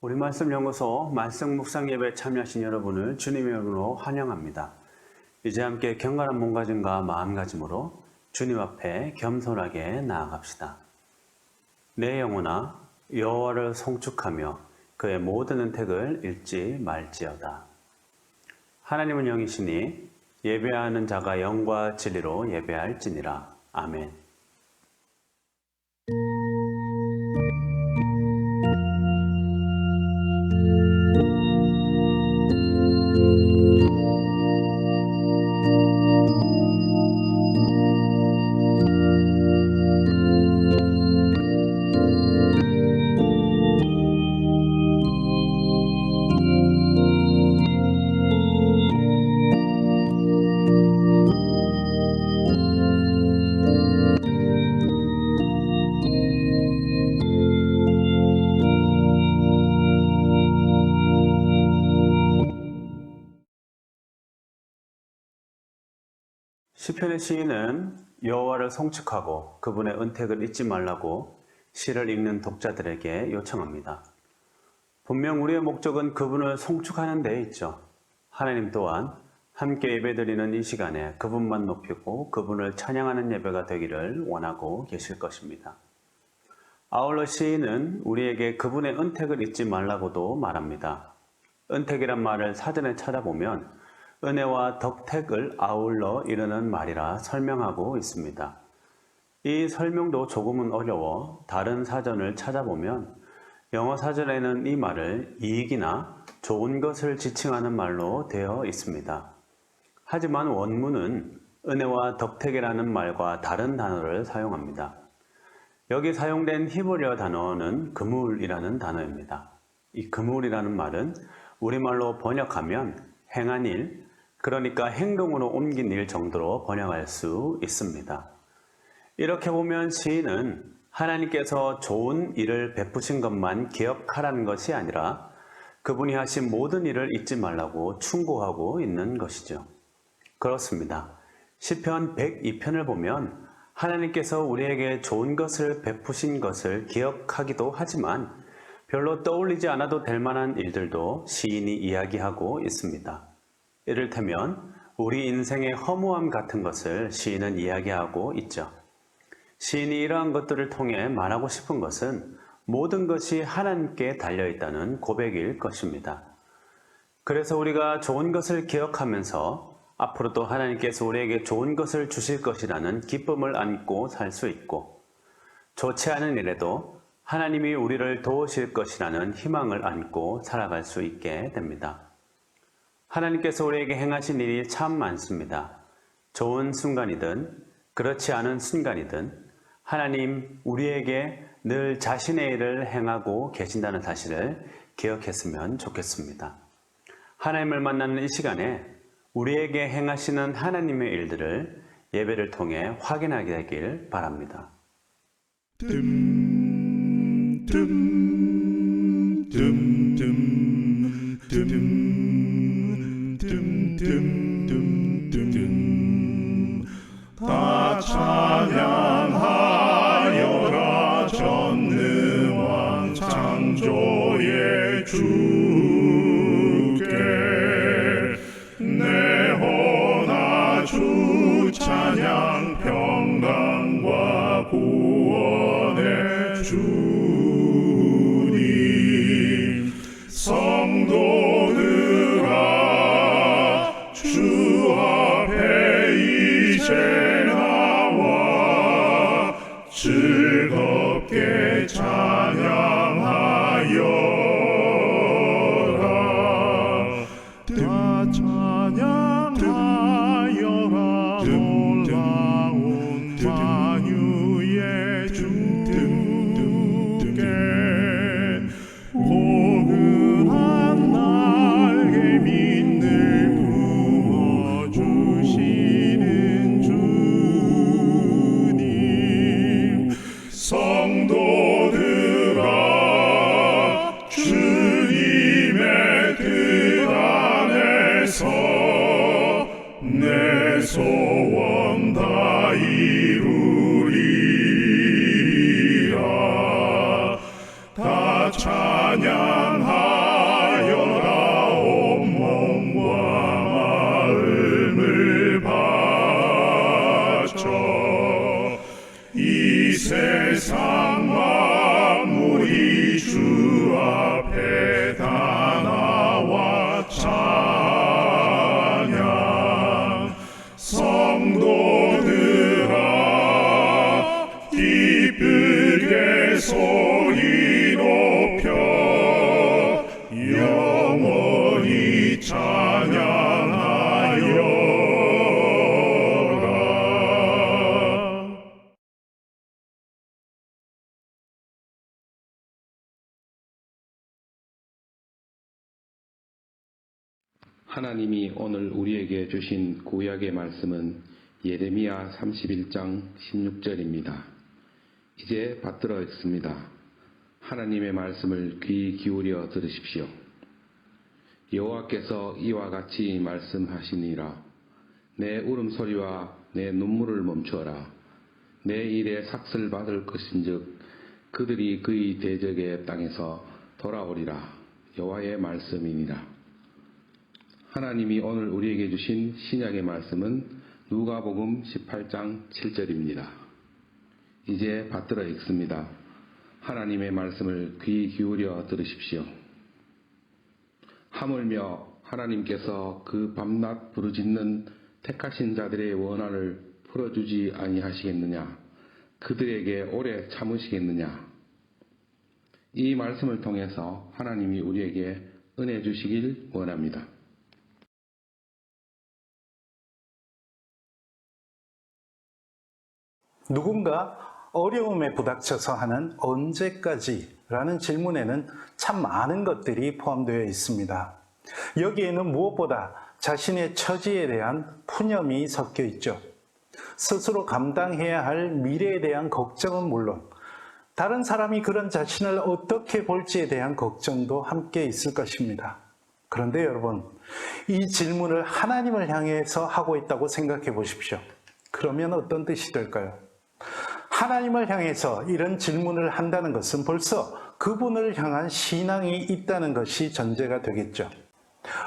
우리 말씀연구소 말씀 묵상 예배에 참여하신 여러분을 주님의 이름으로 환영합니다. 이제 함께 경건한 몸가짐과 마음가짐으로 주님 앞에 겸손하게 나아갑시다. 내 영혼아 여호와를 송축하며 그의 모든 은택을 잊지 말지어다. 하나님은 영이시니 예배하는 자가 영과 진리로 예배할지니라. 아멘. 시편의 시인은 여호와를 송축하고 그분의 은택을 잊지 말라고 시를 읽는 독자들에게 요청합니다. 분명 우리의 목적은 그분을 송축하는 데 있죠. 하나님 또한 함께 예배드리는 이 시간에 그분만 높이고 그분을 찬양하는 예배가 되기를 원하고 계실 것입니다. 아울러 시인은 우리에게 그분의 은택을 잊지 말라고도 말합니다. 은택이란 말을 사전에 찾아보면 은혜와 덕택을 아울러 이르는 말이라 설명하고 있습니다. 이 설명도 조금은 어려워 다른 사전을 찾아보면 영어 사전에는 이 말을 이익이나 좋은 것을 지칭하는 말로 되어 있습니다. 하지만 원문은 은혜와 덕택이라는 말과 다른 단어를 사용합니다. 여기 사용된 히브리어 단어는 그물이라는 단어입니다. 이 그물이라는 말은 우리말로 번역하면 행한 일, 그러니까 행동으로 옮긴 일 정도로 번역할 수 있습니다. 이렇게 보면 시인은 하나님께서 좋은 일을 베푸신 것만 기억하라는 것이 아니라 그분이 하신 모든 일을 잊지 말라고 충고하고 있는 것이죠. 그렇습니다. 시편 102편을 보면 하나님께서 우리에게 좋은 것을 베푸신 것을 기억하기도 하지만 별로 떠올리지 않아도 될 만한 일들도 시인이 이야기하고 있습니다. 이를테면 우리 인생의 허무함 같은 것을 시인은 이야기하고 있죠. 시인이 이러한 것들을 통해 말하고 싶은 것은 모든 것이 하나님께 달려있다는 고백일 것입니다. 그래서 우리가 좋은 것을 기억하면서 앞으로도 하나님께서 우리에게 좋은 것을 주실 것이라는 기쁨을 안고 살 수 있고, 좋지 않은 일에도 하나님이 우리를 도우실 것이라는 희망을 안고 살아갈 수 있게 됩니다. 하나님께서 우리에게 행하신 일이 참 많습니다. 좋은 순간이든 그렇지 않은 순간이든 하나님 우리에게 늘 자신의 일을 행하고 계신다는 사실을 기억했으면 좋겠습니다. 하나님을 만나는 이 시간에 우리에게 행하시는 하나님의 일들을 예배를 통해 확인하게 되길 바랍니다. 다 찬양하여라 전능왕 창조의 주께 내 혼아 주 찬양 평강과 구원의 주님 성도들아 주 앞에 이제 나와 즐겁게 찬양하여라 다 찬양하여라 놀라운 만유의 주께 포근한 날개 빛을 부어주시는 주님 성도들아 주님의 뜻 안에서 내 소원 다 이루리라 다 찬양 하나님이 오늘 우리에게 주신 구약의 말씀은 예레미야 31장 16절입니다. 이제 받들어 읽습니다. 하나님의 말씀을 귀 기울여 들으십시오. 여호와께서 이와 같이 말씀하시니라. 내 울음소리와 내 눈물을 멈추어라. 내 일에 삭슬 받을 것인즉 그들이 그의 대적의 땅에서 돌아오리라. 여호와의 말씀이니라. 하나님이 오늘 우리에게 주신 신약의 말씀은 누가복음 18장 7절입니다. 이제 받들어 읽습니다. 하나님의 말씀을 귀 기울여 들으십시오. 하물며 하나님께서 그 밤낮 부르짖는 택하신 자들의 원한을 풀어주지 아니하시겠느냐? 그들에게 오래 참으시겠느냐? 이 말씀을 통해서 하나님이 우리에게 은혜 주시길 원합니다. 누군가 어려움에 부닥쳐서 하는 언제까지라는 질문에는 참 많은 것들이 포함되어 있습니다. 여기에는 무엇보다 자신의 처지에 대한 푸념이 섞여 있죠. 스스로 감당해야 할 미래에 대한 걱정은 물론 다른 사람이 그런 자신을 어떻게 볼지에 대한 걱정도 함께 있을 것입니다. 그런데 여러분, 이 질문을 하나님을 향해서 하고 있다고 생각해 보십시오. 그러면 어떤 뜻이 될까요? 하나님을 향해서 이런 질문을 한다는 것은 벌써 그분을 향한 신앙이 있다는 것이 전제가 되겠죠.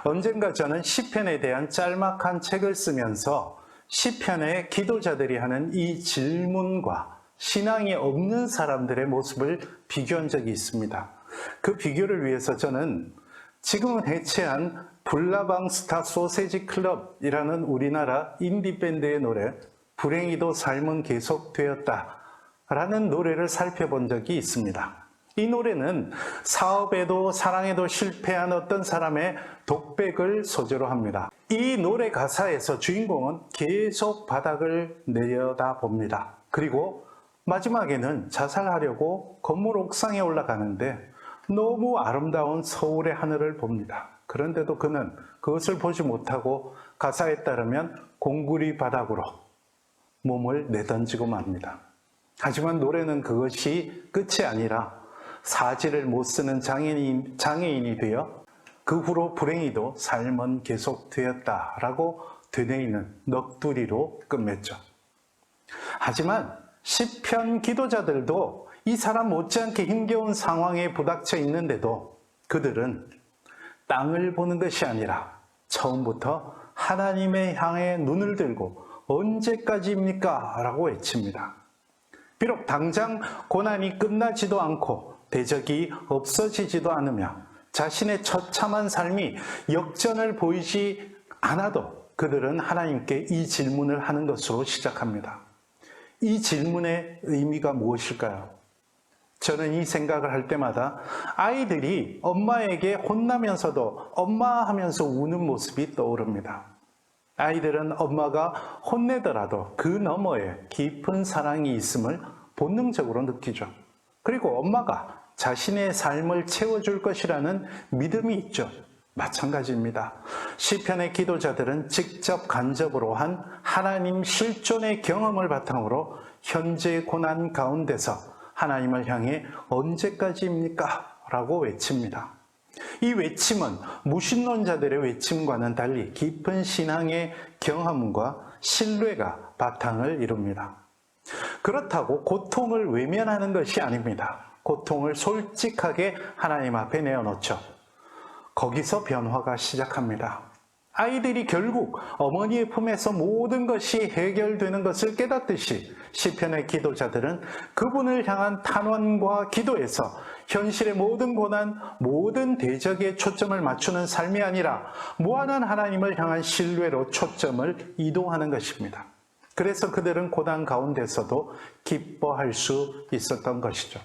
언젠가 저는 시편에 대한 짤막한 책을 쓰면서 시편의 기도자들이 하는 이 질문과 신앙이 없는 사람들의 모습을 비교한 적이 있습니다. 그 비교를 위해서 저는 지금은 해체한 블라방스타 소세지 클럽이라는 우리나라 인디밴드의 노래 불행히도 삶은 계속되었다 라는 노래를 살펴본 적이 있습니다. 이 노래는 사업에도 사랑에도 실패한 어떤 사람의 독백을 소재로 합니다. 이 노래 가사에서 주인공은 계속 바닥을 내려다봅니다. 그리고 마지막에는 자살하려고 건물 옥상에 올라가는데 너무 아름다운 서울의 하늘을 봅니다. 그런데도 그는 그것을 보지 못하고 가사에 따르면 공구리 바닥으로 몸을 내던지고 맙니다. 하지만 노래는 그것이 끝이 아니라 사지를 못 쓰는 장애인이 되어 그 후로 불행히도 삶은 계속되었다라고 되뇌이는 넋두리로 끝맺죠. 하지만 시편 기도자들도 이 사람 못지않게 힘겨운 상황에 부닥쳐 있는데도 그들은 땅을 보는 것이 아니라 처음부터 하나님의 향해 눈을 들고 언제까지입니까? 라고 외칩니다. 비록 당장 고난이 끝나지도 않고 대적이 없어지지도 않으며 자신의 처참한 삶이 역전을 보이지 않아도 그들은 하나님께 이 질문을 하는 것으로 시작합니다. 이 질문의 의미가 무엇일까요? 저는 이 생각을 할 때마다 아이들이 엄마에게 혼나면서도 엄마 하면서 우는 모습이 떠오릅니다. 아이들은 엄마가 혼내더라도 그 너머에 깊은 사랑이 있음을 본능적으로 느끼죠. 그리고 엄마가 자신의 삶을 채워줄 것이라는 믿음이 있죠. 마찬가지입니다. 시편의 기도자들은 직접 간접으로 한 하나님 실존의 경험을 바탕으로 현재 고난 가운데서 하나님을 향해 언제까지입니까? 라고 외칩니다. 이 외침은 무신론자들의 외침과는 달리 깊은 신앙의 경험과 신뢰가 바탕을 이룹니다. 그렇다고 고통을 외면하는 것이 아닙니다. 고통을 솔직하게 하나님 앞에 내어놓죠. 거기서 변화가 시작합니다. 아이들이 결국 어머니의 품에서 모든 것이 해결되는 것을 깨닫듯이 시편의 기도자들은 그분을 향한 탄원과 기도에서 현실의 모든 고난, 모든 대적에 초점을 맞추는 삶이 아니라 무한한 하나님을 향한 신뢰로 초점을 이동하는 것입니다. 그래서 그들은 고난 가운데서도 기뻐할 수 있었던 것이죠.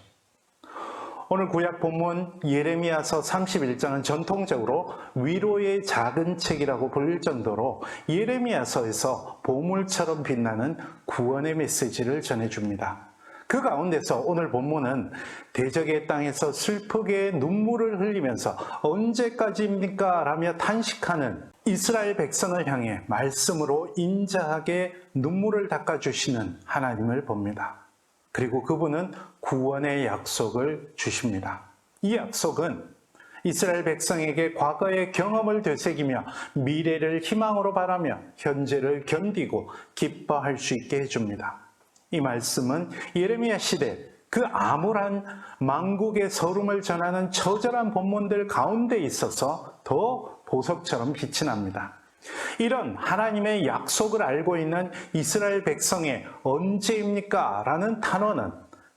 오늘 구약 본문 예레미야서 31장은 전통적으로 위로의 작은 책이라고 불릴 정도로 예레미야서에서 보물처럼 빛나는 구원의 메시지를 전해줍니다. 그 가운데서 오늘 본문은 대적의 땅에서 슬프게 눈물을 흘리면서 언제까지입니까? 라며 탄식하는 이스라엘 백성을 향해 말씀으로 인자하게 눈물을 닦아주시는 하나님을 봅니다. 그리고 그분은 구원의 약속을 주십니다. 이 약속은 이스라엘 백성에게 과거의 경험을 되새기며 미래를 희망으로 바라며 현재를 견디고 기뻐할 수 있게 해줍니다. 이 말씀은 예레미야 시대 그 암울한 만국의 서름을 전하는 처절한 본문들 가운데 있어서 더 보석처럼 빛이 납니다. 이런 하나님의 약속을 알고 있는 이스라엘 백성의 언제입니까? 라는 탄원은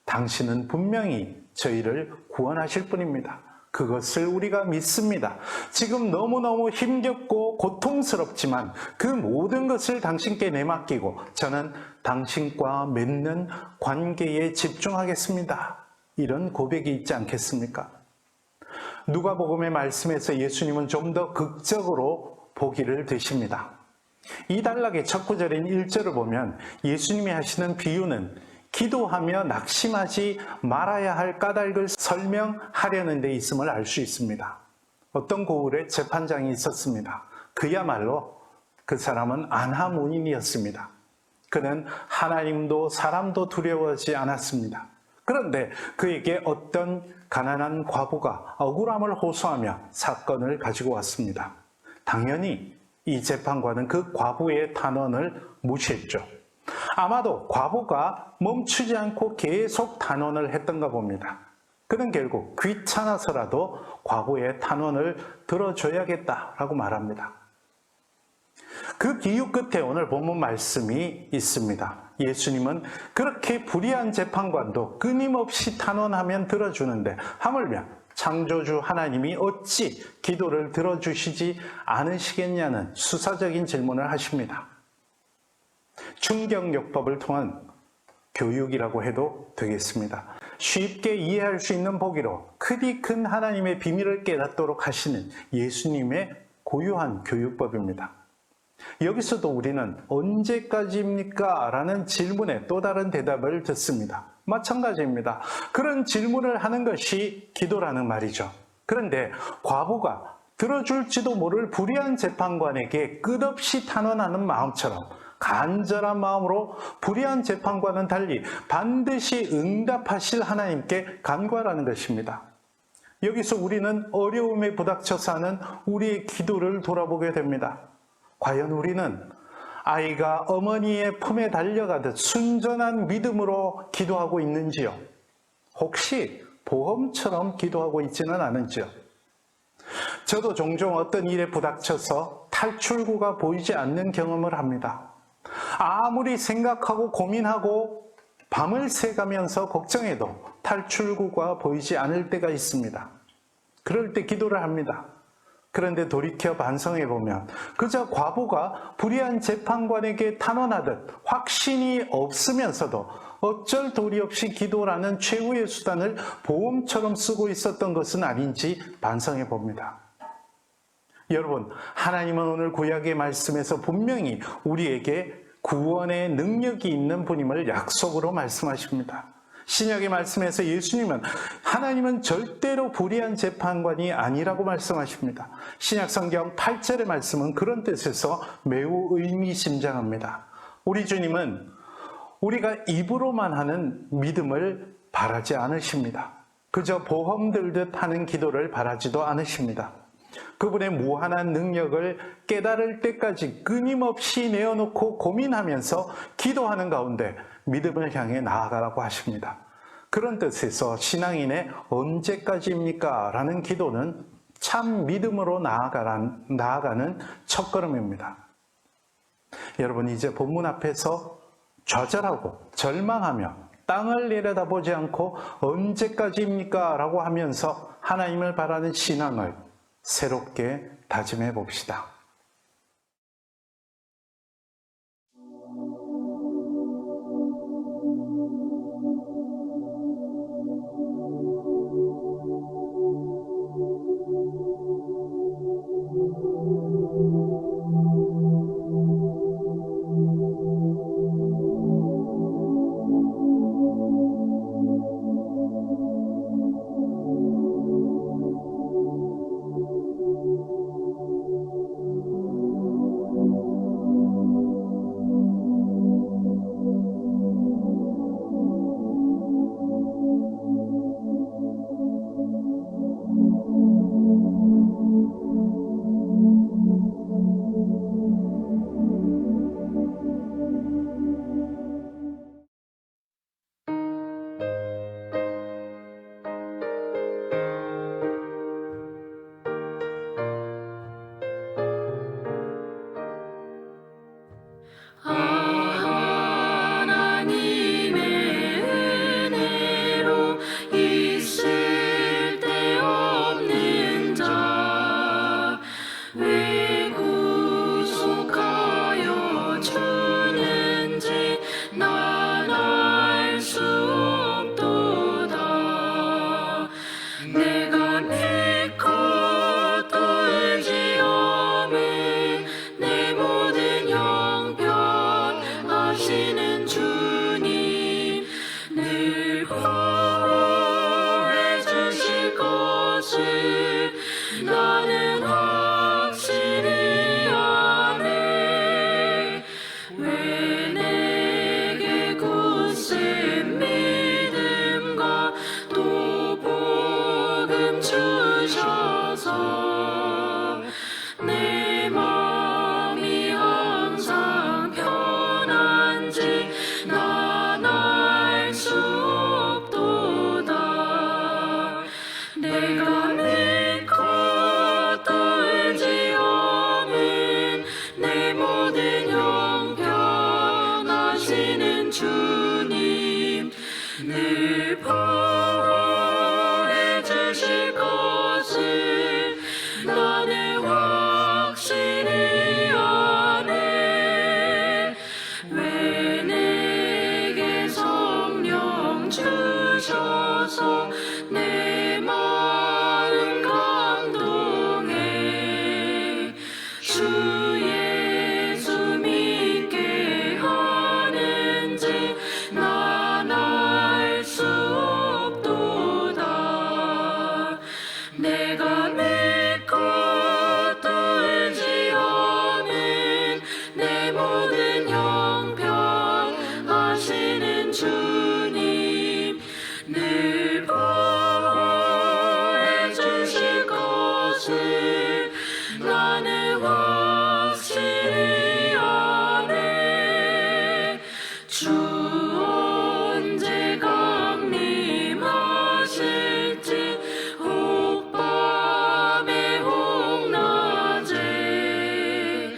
당신은 분명히 저희를 구원하실 분입니다. 그것을 우리가 믿습니다. 지금 너무너무 힘겹고 고통스럽지만 그 모든 것을 당신께 내맡기고 저는 당신과 맺는 관계에 집중하겠습니다. 이런 고백이 있지 않겠습니까? 누가복음의 말씀에서 예수님은 좀 더 극적으로 보기를 되십니다. 이 단락의 첫 구절인 1절을 보면 예수님이 하시는 비유는 기도하며 낙심하지 말아야 할 까닭을 설명하려는 데 있음을 알 수 있습니다. 어떤 고을에 재판장이 있었습니다. 그야말로 그 사람은 안하문인이었습니다. 그는 하나님도 사람도 두려워하지 않았습니다. 그런데 그에게 어떤 가난한 과부가 억울함을 호소하며 사건을 가지고 왔습니다. 당연히 이 재판관은 그 과부의 탄원을 무시했죠. 아마도 과부가 멈추지 않고 계속 탄원을 했던가 봅니다. 그는 결국 귀찮아서라도 과부의 탄원을 들어줘야겠다라고 말합니다. 그 기유 끝에 오늘 본문 말씀이 있습니다. 예수님은 그렇게 불의한 재판관도 끊임없이 탄원하면 들어주는데 하물며 창조주 하나님이 어찌 기도를 들어주시지 않으시겠냐는 수사적인 질문을 하십니다. 충격요법을 통한 교육이라고 해도 되겠습니다. 쉽게 이해할 수 있는 보기로 크디 큰 하나님의 비밀을 깨닫도록 하시는 예수님의 고유한 교육법입니다. 여기서도 우리는 언제까지입니까? 라는 질문에 또 다른 대답을 듣습니다. 마찬가지입니다. 그런 질문을 하는 것이 기도라는 말이죠. 그런데 과부가 들어줄지도 모를 불의한 재판관에게 끝없이 탄원하는 마음처럼 간절한 마음으로 불의한 재판과는 달리 반드시 응답하실 하나님께 간구하라는 것입니다. 여기서 우리는 어려움에 부닥쳐서 하는 우리의 기도를 돌아보게 됩니다. 과연 우리는 아이가 어머니의 품에 달려가듯 순전한 믿음으로 기도하고 있는지요? 혹시 보험처럼 기도하고 있지는 않은지요? 저도 종종 어떤 일에 부닥쳐서 탈출구가 보이지 않는 경험을 합니다. 아무리 생각하고 고민하고 밤을 새가면서 걱정해도 탈출구가 보이지 않을 때가 있습니다. 그럴 때 기도를 합니다. 그런데 돌이켜 반성해보면 그저 과부가 불의한 재판관에게 탄원하듯 확신이 없으면서도 어쩔 도리 없이 기도라는 최후의 수단을 보험처럼 쓰고 있었던 것은 아닌지 반성해봅니다. 여러분, 하나님은 오늘 구약의 말씀에서 분명히 우리에게 구원의 능력이 있는 분임을 약속으로 말씀하십니다. 신약의 말씀에서 예수님은 하나님은 절대로 불의한 재판관이 아니라고 말씀하십니다. 신약 성경 8절의 말씀은 그런 뜻에서 매우 의미심장합니다. 우리 주님은 우리가 입으로만 하는 믿음을 바라지 않으십니다. 그저 보험 들듯 하는 기도를 바라지도 않으십니다. 그분의 무한한 능력을 깨달을 때까지 끊임없이 내어놓고 고민하면서 기도하는 가운데 믿음을 향해 나아가라고 하십니다. 그런 뜻에서 신앙인의 언제까지입니까? 라는 기도는 참 믿음으로 나아가는 첫걸음입니다. 여러분, 이제 본문 앞에서 좌절하고 절망하며 땅을 내려다보지 않고 언제까지입니까? 라고 하면서 하나님을 바라는 신앙을 새롭게 다짐해 봅시다. 주 예수 믿게 하는지 난 알 수 없도다. 내가 믿고 또 의지하는 내 모든 형편 하시는 주님 늘 보호해 주실 것을 나는 확실히 아네. 주 언제 강림하실지 혹 밤에 혹 낮에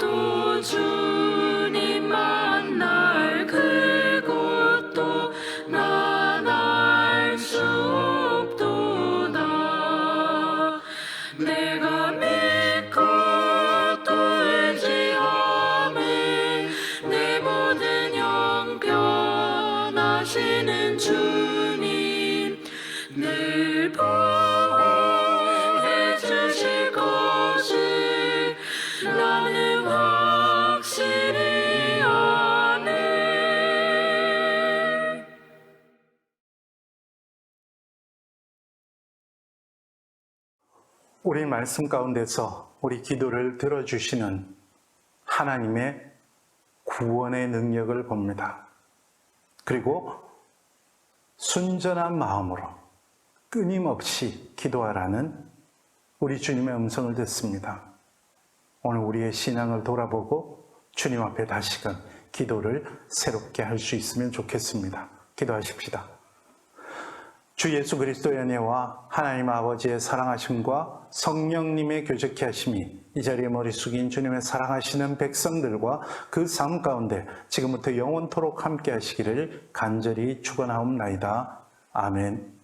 또 주님 만날 그곳도 난 알 수 없도다. 내가 믿고 또 의지하는 내 모든 형편 하시는 주님 늘 보호해 주실 것을 나는 확실히 아네. 우리 말씀 가운데서 우리 기도를 들어주시는 하나님의 구원의 능력을 봅니다. 그리고 순전한 마음으로 끊임없이 기도하라는 우리 주님의 음성을 듣습니다. 오늘 우리의 신앙을 돌아보고 주님 앞에 다시금 기도를 새롭게 할 수 있으면 좋겠습니다. 기도하십시다. 주 예수 그리스도의 은혜와 하나님 아버지의 사랑하심과 성령님의 교제케 하심이 이 자리에 머리 숙인 주님의 사랑하시는 백성들과 그 삶 가운데 지금부터 영원토록 함께 하시기를 간절히 축원하옵나이다. 아멘.